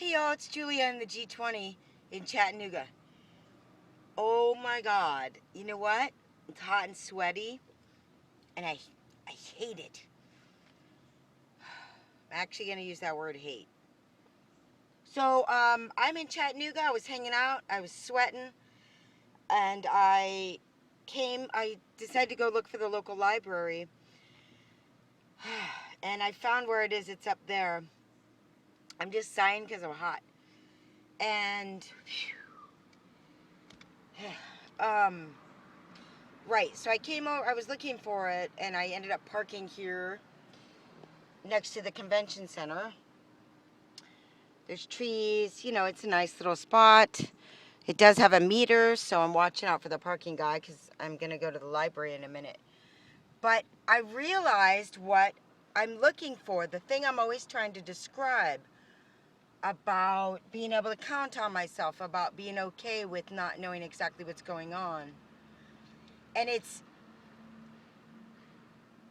Hey y'all, it's Julia in the G20 in Chattanooga. Oh my God. You know what? It's hot and sweaty, and I hate it. I'm actually going to use that word hate. So, I'm in Chattanooga. I was hanging out. I was sweating, and I decided to go look for the local library, and I found where it is. It's up there. I'm just sighing because I'm hot. And, right, so I came over, I was looking for it, and I ended up parking here next to the convention center. There's trees, it's a nice little spot. It does have a meter, so I'm watching out for the parking guy because I'm going to go to the library in a minute. But I realized what I'm looking for, the thing I'm always trying to describe about being able to count on myself, about being okay with not knowing exactly what's going on. And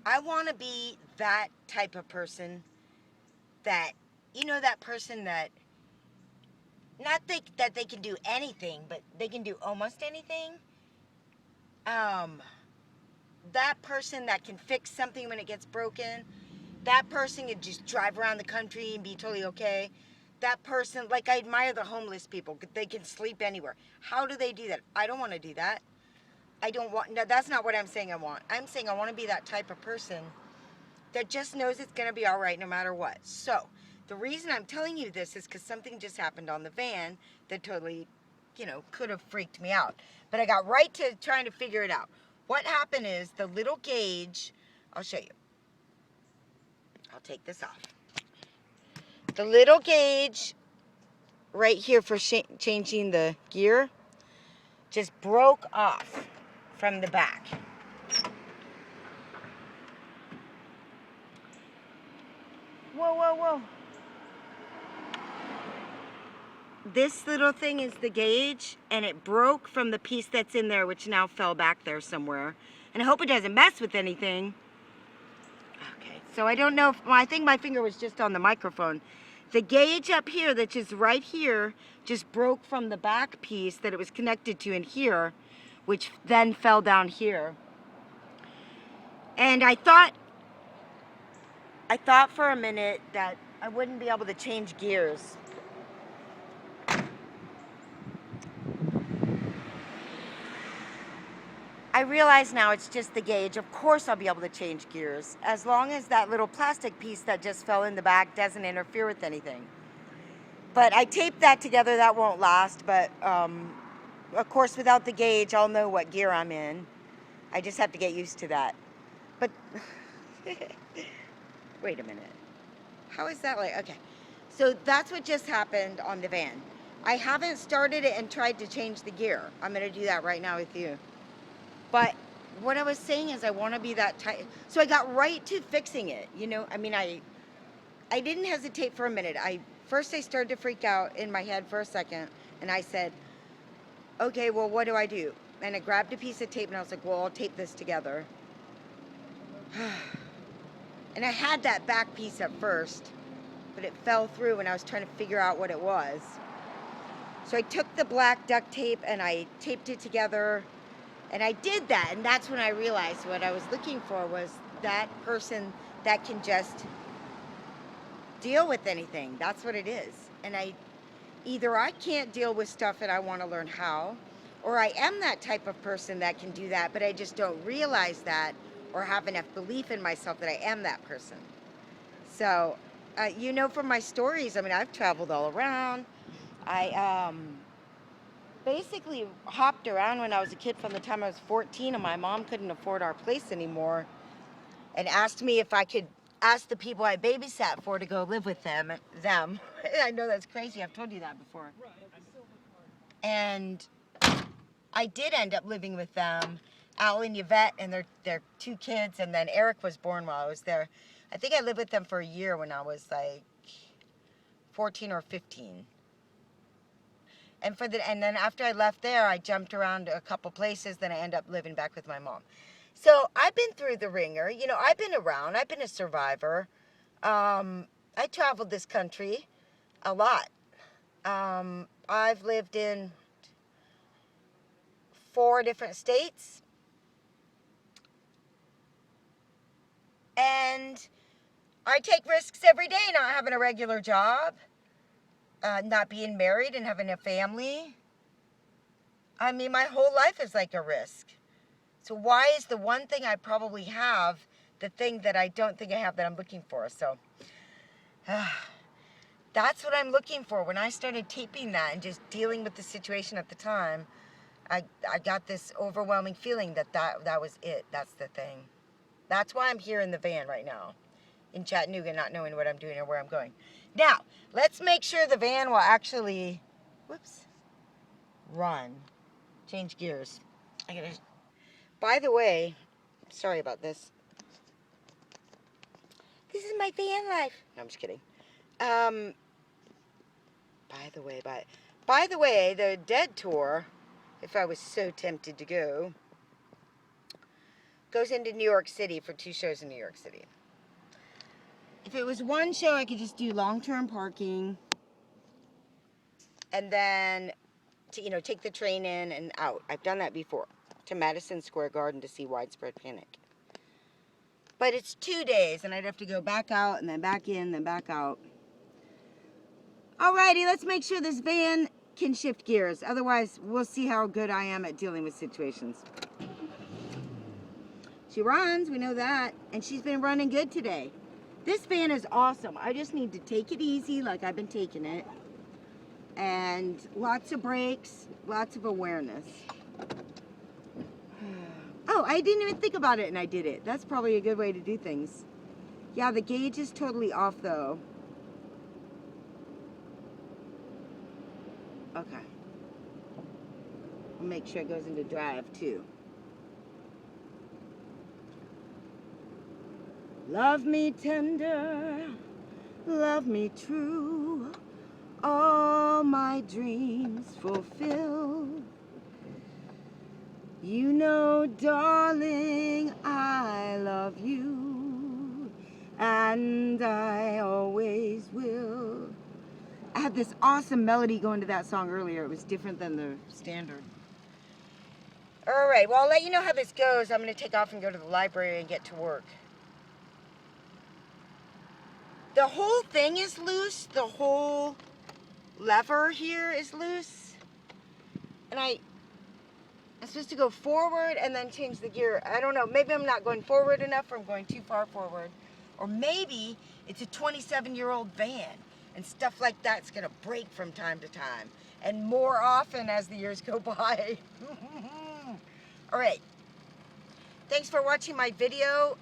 I want to be that type of person that, that person that, not that they can do anything, but they can do almost anything. That person that can fix something when it gets broken. That person can just drive around the country and be totally okay. That person, like I admire the homeless people. They can sleep anywhere. How do they do that? I don't want to do that. No, that's not what I'm saying I want. I'm saying I want to be that type of person that just knows it's going to be all right no matter what. So, the reason I'm telling you this is because something just happened on the van that totally, could have freaked me out. But I got right to trying to figure it out. What happened is the little gauge, I'll show you. I'll take this off. The little gauge right here for changing the gear just broke off from the back. Whoa, whoa, whoa. This little thing is the gauge, and it broke from the piece that's in there, which now fell back there somewhere. And I hope it doesn't mess with anything. Okay, so I don't know I think my finger was just on the microphone. The gauge up here, that's just right here, just broke from the back piece that it was connected to in here, which then fell down here. And I thought for a minute that I wouldn't be able to change gears. I realize now it's just the gauge. Of course I'll be able to change gears, as long as that little plastic piece that just fell in the back doesn't interfere with anything. But I taped that together. That won't last. But, of course, without the gauge, I'll know what gear I'm in. I just have to get used to that. But, wait a minute. How is that like? Okay. So that's what just happened on the van. I haven't started it and tried to change the gear. I'm going to do that right now with you. But what I was saying is I want to be that type. So I got right to fixing it. I didn't hesitate for a minute. First I started to freak out in my head for a second, and I said, okay, well, what do I do? And I grabbed a piece of tape, and I was like, well, I'll tape this together. And I had that back piece at first, but it fell through when I was trying to figure out what it was. So I took the black duct tape, and I taped it together, and I did that, and that's when I realized what I was looking for was that person that can just deal with anything. That's what it is. And either I can't deal with stuff and I want to learn how, or I am that type of person that can do that, but I just don't realize that or have enough belief in myself that I am that person. So, from my stories, I've traveled all around. I basically hopped around when I was a kid from the time I was 14, and my mom couldn't afford our place anymore, and asked me if I could ask the people I babysat for to go live with them. I know that's crazy. I've told you that before. And I did end up living with them, Al and Yvette, and their two kids, and then Eric was born while I was there. I think I lived with them for a year when I was like 14 or 15. And then after I left there, I jumped around a couple places. Then I ended up living back with my mom. So I've been through the ringer. I've been around. I've been a survivor. I traveled this country a lot. I've lived in 4 different states. And I take risks every day, not having a regular job, not being married and having a family. I mean, my whole life is like a risk. So why is the one thing I probably have the thing that I don't think I have that I'm looking for? So that's what I'm looking for. When I started taping that and just dealing with the situation at the time, I got this overwhelming feeling that was it. That's the thing. That's why I'm here in the van right now in Chattanooga, not knowing what I'm doing or where I'm going. Now, let's make sure the van will actually, run. Change gears. By the way, sorry about this. This is my van life. No, I'm just kidding. By the way, the Dead tour, if I was so tempted to go, goes into New York City for 2 shows in New York City. If it was 1 show, I could just do long-term parking and then take the train in and out. I've done that before, to Madison Square Garden to see Widespread Panic. But it's 2 days, and I'd have to go back out and then back in, then back out. Alrighty, let's make sure this van can shift gears. Otherwise, we'll see how good I am at dealing with situations. She runs, we know that, and she's been running good today. This van is awesome. I just need to take it easy like I've been taking it. And lots of brakes, lots of awareness. Oh, I didn't even think about it and I did it. That's probably a good way to do things. Yeah, the gauge is totally off though. Okay. I'll make sure it goes into drive too. Love me tender, love me true, all my dreams fulfill. You know, darling, I love you, and I always will. I had this awesome melody going to that song earlier. It was different than the standard. All right, well, I'll let you know how this goes. I'm going to take off and go to the library and get to work. The whole thing is loose. The whole lever here is loose. And I'm supposed to go forward and then change the gear. I don't know. Maybe I'm not going forward enough or I'm going too far forward. Or maybe it's a 27-year-old van and stuff like that's going to break from time to time. And more often as the years go by. All right. Thanks for watching my video.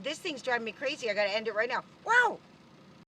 This thing's driving me crazy. I got to end it right now. Wow!